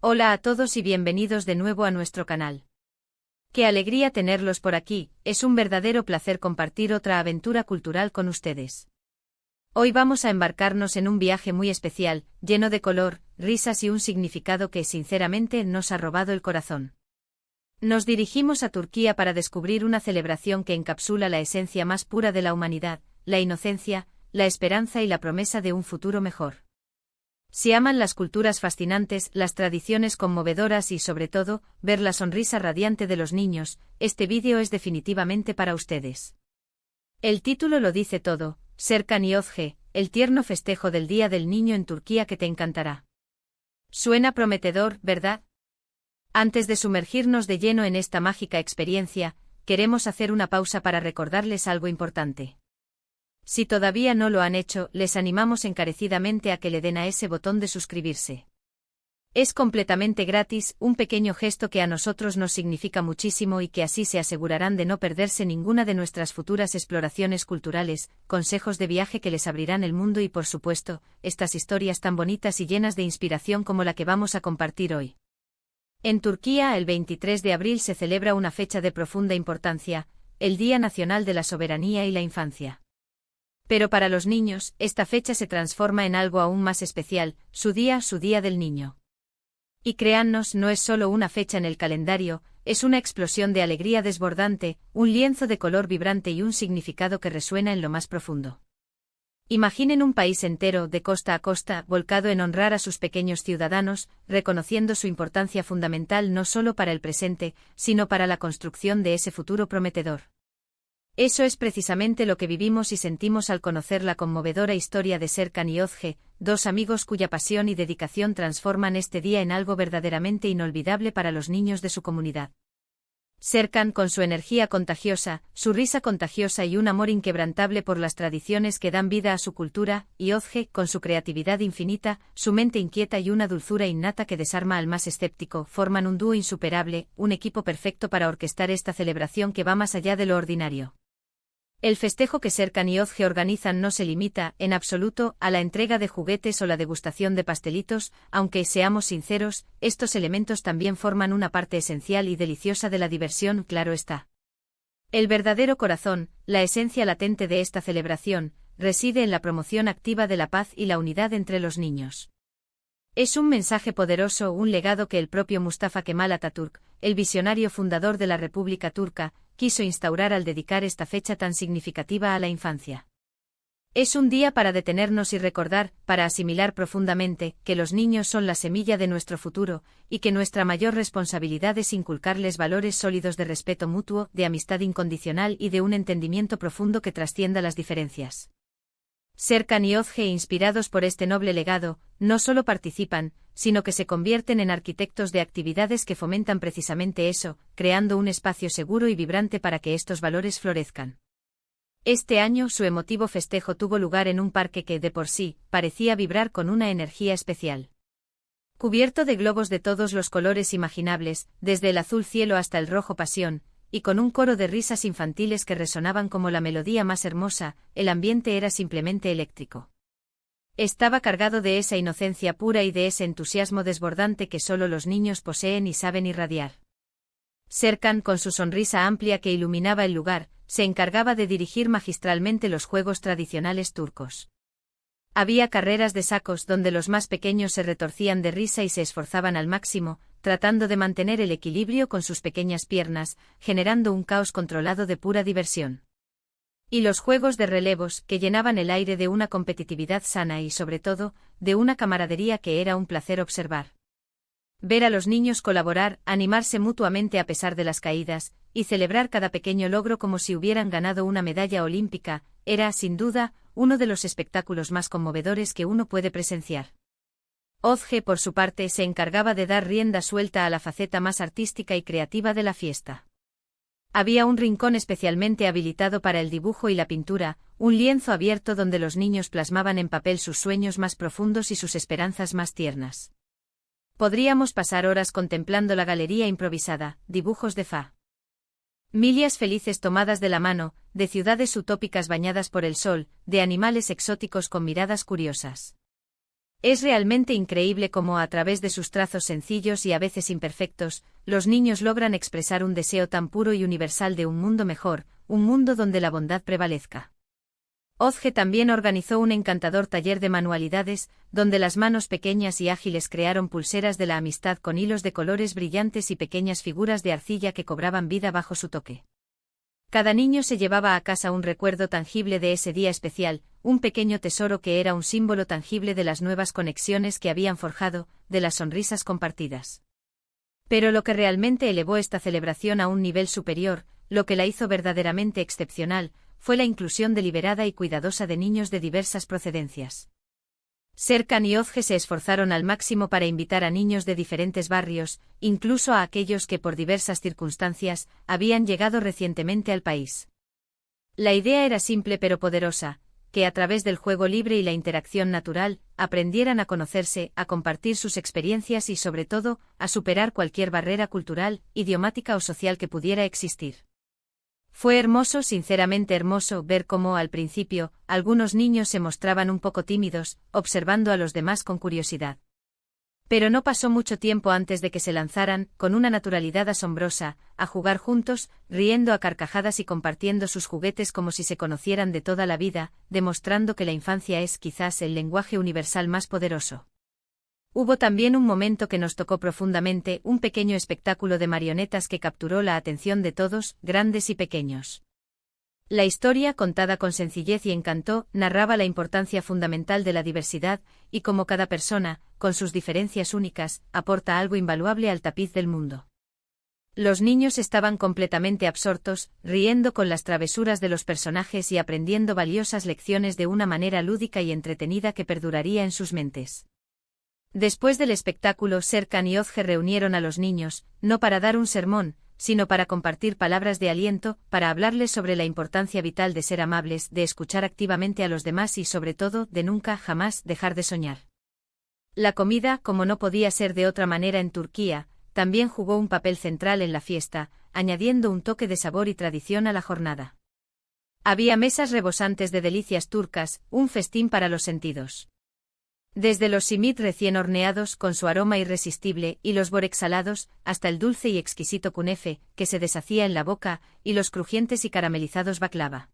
Hola a todos y bienvenidos de nuevo a nuestro canal. Qué alegría tenerlos por aquí, es un verdadero placer compartir otra aventura cultural con ustedes. Hoy vamos a embarcarnos en un viaje muy especial, lleno de color, risas y un significado que sinceramente nos ha robado el corazón. Nos dirigimos a Turquía para descubrir una celebración que encapsula la esencia más pura de la humanidad, la inocencia, la esperanza y la promesa de un futuro mejor. Si aman las culturas fascinantes, las tradiciones conmovedoras y sobre todo, ver la sonrisa radiante de los niños, este vídeo es definitivamente para ustedes. El título lo dice todo, Serkan Yozge, el tierno festejo del Día del Niño en Turquía que te encantará. Suena prometedor, ¿verdad? Antes de sumergirnos de lleno en esta mágica experiencia, queremos hacer una pausa para recordarles algo importante. Si todavía no lo han hecho, les animamos encarecidamente a que le den a ese botón de suscribirse. Es completamente gratis, un pequeño gesto que a nosotros nos significa muchísimo y que así se asegurarán de no perderse ninguna de nuestras futuras exploraciones culturales, consejos de viaje que les abrirán el mundo y por supuesto, estas historias tan bonitas y llenas de inspiración como la que vamos a compartir hoy. En Turquía, el 23 de abril se celebra una fecha de profunda importancia, el Día Nacional de la Soberanía y la Infancia. Pero para los niños, esta fecha se transforma en algo aún más especial, su día del niño. Y créannos, no es solo una fecha en el calendario, es una explosión de alegría desbordante, un lienzo de color vibrante y un significado que resuena en lo más profundo. Imaginen un país entero, de costa a costa, volcado en honrar a sus pequeños ciudadanos, reconociendo su importancia fundamental no solo para el presente, sino para la construcción de ese futuro prometedor. Eso es precisamente lo que vivimos y sentimos al conocer la conmovedora historia de Serkan y Yozge, dos amigos cuya pasión y dedicación transforman este día en algo verdaderamente inolvidable para los niños de su comunidad. Serkan, con su energía contagiosa, su risa contagiosa y un amor inquebrantable por las tradiciones que dan vida a su cultura, y Yozge, con su creatividad infinita, su mente inquieta y una dulzura innata que desarma al más escéptico, forman un dúo insuperable, un equipo perfecto para orquestar esta celebración que va más allá de lo ordinario. El festejo que Serkan y Yozge organizan no se limita, en absoluto, a la entrega de juguetes o la degustación de pastelitos, aunque, seamos sinceros, estos elementos también forman una parte esencial y deliciosa de la diversión, claro está. El verdadero corazón, la esencia latente de esta celebración, reside en la promoción activa de la paz y la unidad entre los niños. Es un mensaje poderoso, un legado que el propio Mustafa Kemal Atatürk, el visionario fundador de la República Turca, quiso instaurar al dedicar esta fecha tan significativa a la infancia. Es un día para detenernos y recordar, para asimilar profundamente, que los niños son la semilla de nuestro futuro, y que nuestra mayor responsabilidad es inculcarles valores sólidos de respeto mutuo, de amistad incondicional y de un entendimiento profundo que trascienda las diferencias. Serkan y Yozge, inspirados por este noble legado, no solo participan, sino que se convierten en arquitectos de actividades que fomentan precisamente eso, creando un espacio seguro y vibrante para que estos valores florezcan. Este año su emotivo festejo tuvo lugar en un parque que, de por sí, parecía vibrar con una energía especial. Cubierto de globos de todos los colores imaginables, desde el azul cielo hasta el rojo pasión, y con un coro de risas infantiles que resonaban como la melodía más hermosa, el ambiente era simplemente eléctrico. Estaba cargado de esa inocencia pura y de ese entusiasmo desbordante que solo los niños poseen y saben irradiar. Serkan, con su sonrisa amplia que iluminaba el lugar, se encargaba de dirigir magistralmente los juegos tradicionales turcos. Había carreras de sacos donde los más pequeños se retorcían de risa y se esforzaban al máximo, tratando de mantener el equilibrio con sus pequeñas piernas, generando un caos controlado de pura diversión. Y los juegos de relevos, que llenaban el aire de una competitividad sana y, sobre todo, de una camaradería que era un placer observar. Ver a los niños colaborar, animarse mutuamente a pesar de las caídas, y celebrar cada pequeño logro como si hubieran ganado una medalla olímpica, era, sin duda, uno de los espectáculos más conmovedores que uno puede presenciar. Yozge, por su parte, se encargaba de dar rienda suelta a la faceta más artística y creativa de la fiesta. Había un rincón especialmente habilitado para el dibujo y la pintura, un lienzo abierto donde los niños plasmaban en papel sus sueños más profundos y sus esperanzas más tiernas. Podríamos pasar horas contemplando la galería improvisada, dibujos de familias felices tomadas de la mano, de ciudades utópicas bañadas por el sol, de animales exóticos con miradas curiosas. Es realmente increíble cómo a través de sus trazos sencillos y a veces imperfectos, los niños logran expresar un deseo tan puro y universal de un mundo mejor, un mundo donde la bondad prevalezca. Ozge también organizó un encantador taller de manualidades, donde las manos pequeñas y ágiles crearon pulseras de la amistad con hilos de colores brillantes y pequeñas figuras de arcilla que cobraban vida bajo su toque. Cada niño se llevaba a casa un recuerdo tangible de ese día especial, un pequeño tesoro que era un símbolo tangible de las nuevas conexiones que habían forjado, de las sonrisas compartidas. Pero lo que realmente elevó esta celebración a un nivel superior, lo que la hizo verdaderamente excepcional, fue la inclusión deliberada y cuidadosa de niños de diversas procedencias. Serkan y Ozge se esforzaron al máximo para invitar a niños de diferentes barrios, incluso a aquellos que por diversas circunstancias habían llegado recientemente al país. La idea era simple pero poderosa, que a través del juego libre y la interacción natural, aprendieran a conocerse, a compartir sus experiencias y sobre todo, a superar cualquier barrera cultural, idiomática o social que pudiera existir. Fue hermoso, sinceramente hermoso, ver cómo, al principio, algunos niños se mostraban un poco tímidos, observando a los demás con curiosidad. Pero no pasó mucho tiempo antes de que se lanzaran, con una naturalidad asombrosa, a jugar juntos, riendo a carcajadas y compartiendo sus juguetes como si se conocieran de toda la vida, demostrando que la infancia es quizás el lenguaje universal más poderoso. Hubo también un momento que nos tocó profundamente, un pequeño espectáculo de marionetas que capturó la atención de todos, grandes y pequeños. La historia, contada con sencillez y encanto, narraba la importancia fundamental de la diversidad, y cómo cada persona, con sus diferencias únicas, aporta algo invaluable al tapiz del mundo. Los niños estaban completamente absortos, riendo con las travesuras de los personajes y aprendiendo valiosas lecciones de una manera lúdica y entretenida que perduraría en sus mentes. Después del espectáculo, Serkan y Ozge reunieron a los niños, no para dar un sermón, sino para compartir palabras de aliento, para hablarles sobre la importancia vital de ser amables, de escuchar activamente a los demás y sobre todo, de nunca, jamás, dejar de soñar. La comida, como no podía ser de otra manera en Turquía, también jugó un papel central en la fiesta, añadiendo un toque de sabor y tradición a la jornada. Había mesas rebosantes de delicias turcas, un festín para los sentidos. Desde los simit recién horneados con su aroma irresistible y los börek salados, hasta el dulce y exquisito kunefe, que se deshacía en la boca, y los crujientes y caramelizados baklava.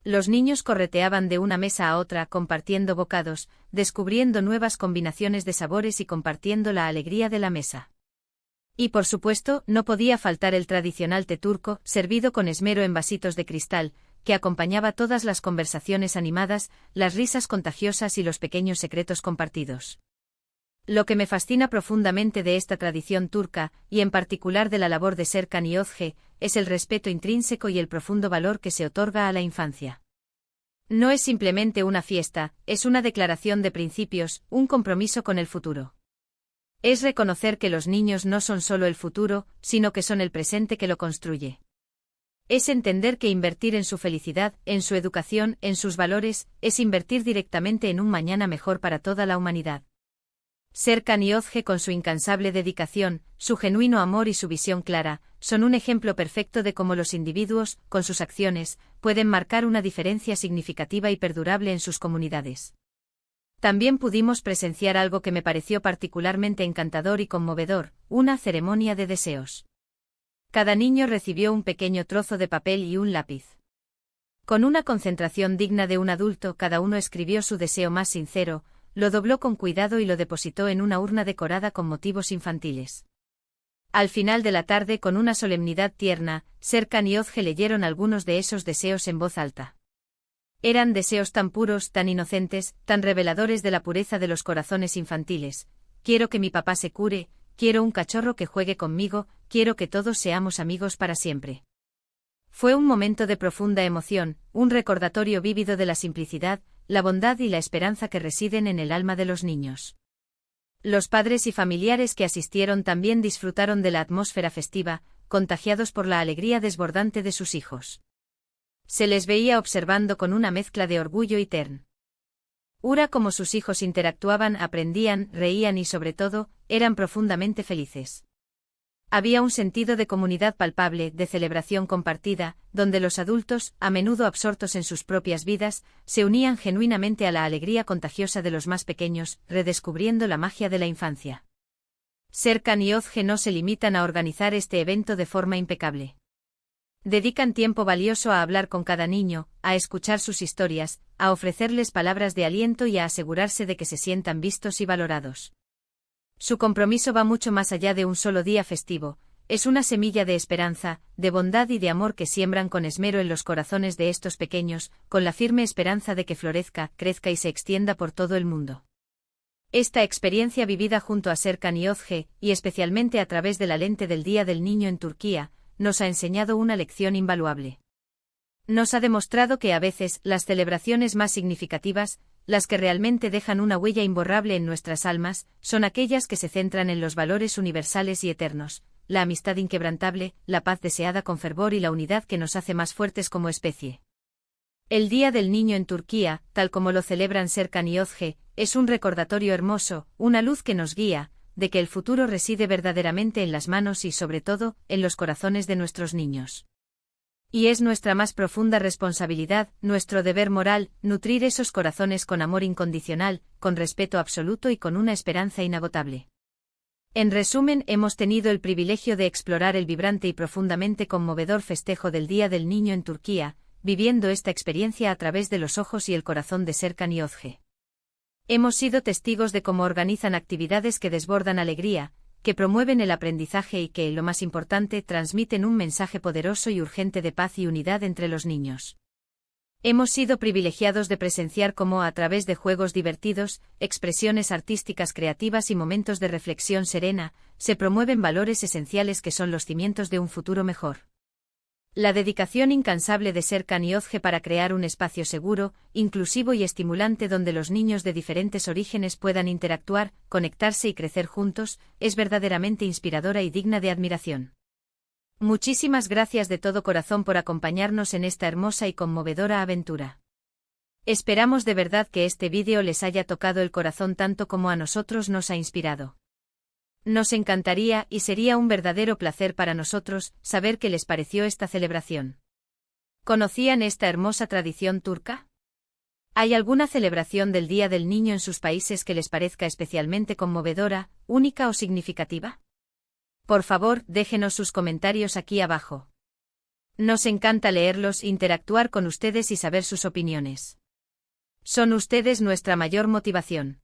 Los niños correteaban de una mesa a otra compartiendo bocados, descubriendo nuevas combinaciones de sabores y compartiendo la alegría de la mesa. Y por supuesto, no podía faltar el tradicional té turco, servido con esmero en vasitos de cristal, que acompañaba todas las conversaciones animadas, las risas contagiosas y los pequeños secretos compartidos. Lo que me fascina profundamente de esta tradición turca, y en particular de la labor de Serkan y Ozge, es el respeto intrínseco y el profundo valor que se otorga a la infancia. No es simplemente una fiesta, es una declaración de principios, un compromiso con el futuro. Es reconocer que los niños no son solo el futuro, sino que son el presente que lo construye. Es entender que invertir en su felicidad, en su educación, en sus valores, es invertir directamente en un mañana mejor para toda la humanidad. Serkan y Ozge, con su incansable dedicación, su genuino amor y su visión clara, son un ejemplo perfecto de cómo los individuos, con sus acciones, pueden marcar una diferencia significativa y perdurable en sus comunidades. También pudimos presenciar algo que me pareció particularmente encantador y conmovedor, una ceremonia de deseos. Cada niño recibió un pequeño trozo de papel y un lápiz. Con una concentración digna de un adulto, cada uno escribió su deseo más sincero, lo dobló con cuidado y lo depositó en una urna decorada con motivos infantiles. Al final de la tarde, con una solemnidad tierna, Serkan y Ozge leyeron algunos de esos deseos en voz alta. Eran deseos tan puros, tan inocentes, tan reveladores de la pureza de los corazones infantiles. Quiero que mi papá se cure, quiero un cachorro que juegue conmigo, quiero que todos seamos amigos para siempre. Fue un momento de profunda emoción, un recordatorio vívido de la simplicidad, la bondad y la esperanza que residen en el alma de los niños. Los padres y familiares que asistieron también disfrutaron de la atmósfera festiva, contagiados por la alegría desbordante de sus hijos. Se les veía observando con una mezcla de orgullo y ternura cómo sus hijos interactuaban, aprendían, reían y sobre todo, eran profundamente felices. Había un sentido de comunidad palpable, de celebración compartida, donde los adultos, a menudo absortos en sus propias vidas, se unían genuinamente a la alegría contagiosa de los más pequeños, redescubriendo la magia de la infancia. Serkan y Ozge no se limitan a organizar este evento de forma impecable. Dedican tiempo valioso a hablar con cada niño, a escuchar sus historias, a ofrecerles palabras de aliento y a asegurarse de que se sientan vistos y valorados. Su compromiso va mucho más allá de un solo día festivo, es una semilla de esperanza, de bondad y de amor que siembran con esmero en los corazones de estos pequeños, con la firme esperanza de que florezca, crezca y se extienda por todo el mundo. Esta experiencia vivida junto a Serkan y Ozge, y especialmente a través de la lente del Día del Niño en Turquía, nos ha enseñado una lección invaluable. Nos ha demostrado que a veces las celebraciones más significativas, las que realmente dejan una huella imborrable en nuestras almas, son aquellas que se centran en los valores universales y eternos, la amistad inquebrantable, la paz deseada con fervor y la unidad que nos hace más fuertes como especie. El Día del Niño en Turquía, tal como lo celebran Serkan y Ozge, es un recordatorio hermoso, una luz que nos guía, de que el futuro reside verdaderamente en las manos y sobre todo, en los corazones de nuestros niños. Y es nuestra más profunda responsabilidad, nuestro deber moral, nutrir esos corazones con amor incondicional, con respeto absoluto y con una esperanza inagotable. En resumen, hemos tenido el privilegio de explorar el vibrante y profundamente conmovedor festejo del Día del Niño en Turquía, viviendo esta experiencia a través de los ojos y el corazón de Serkan y Ozge. Hemos sido testigos de cómo organizan actividades que desbordan alegría, que promueven el aprendizaje y que, lo más importante, transmiten un mensaje poderoso y urgente de paz y unidad entre los niños. Hemos sido privilegiados de presenciar cómo, a través de juegos divertidos, expresiones artísticas creativas y momentos de reflexión serena, se promueven valores esenciales que son los cimientos de un futuro mejor. La dedicación incansable de Serkan y Ozge para crear un espacio seguro, inclusivo y estimulante donde los niños de diferentes orígenes puedan interactuar, conectarse y crecer juntos, es verdaderamente inspiradora y digna de admiración. Muchísimas gracias de todo corazón por acompañarnos en esta hermosa y conmovedora aventura. Esperamos de verdad que este vídeo les haya tocado el corazón tanto como a nosotros nos ha inspirado. Nos encantaría y sería un verdadero placer para nosotros saber qué les pareció esta celebración. ¿Conocían esta hermosa tradición turca? ¿Hay alguna celebración del Día del Niño en sus países que les parezca especialmente conmovedora, única o significativa? Por favor, déjenos sus comentarios aquí abajo. Nos encanta leerlos, interactuar con ustedes y saber sus opiniones. Son ustedes nuestra mayor motivación.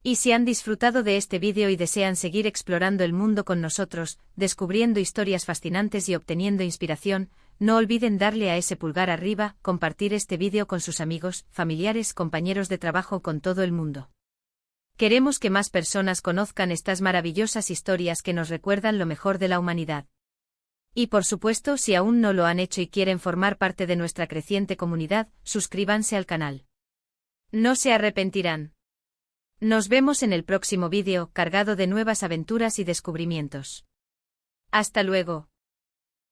Y si han disfrutado de este vídeo y desean seguir explorando el mundo con nosotros, descubriendo historias fascinantes y obteniendo inspiración, no olviden darle a ese pulgar arriba, compartir este vídeo con sus amigos, familiares, compañeros de trabajo, con todo el mundo. Queremos que más personas conozcan estas maravillosas historias que nos recuerdan lo mejor de la humanidad. Y por supuesto, si aún no lo han hecho y quieren formar parte de nuestra creciente comunidad, suscríbanse al canal. No se arrepentirán. Nos vemos en el próximo vídeo, cargado de nuevas aventuras y descubrimientos. Hasta luego.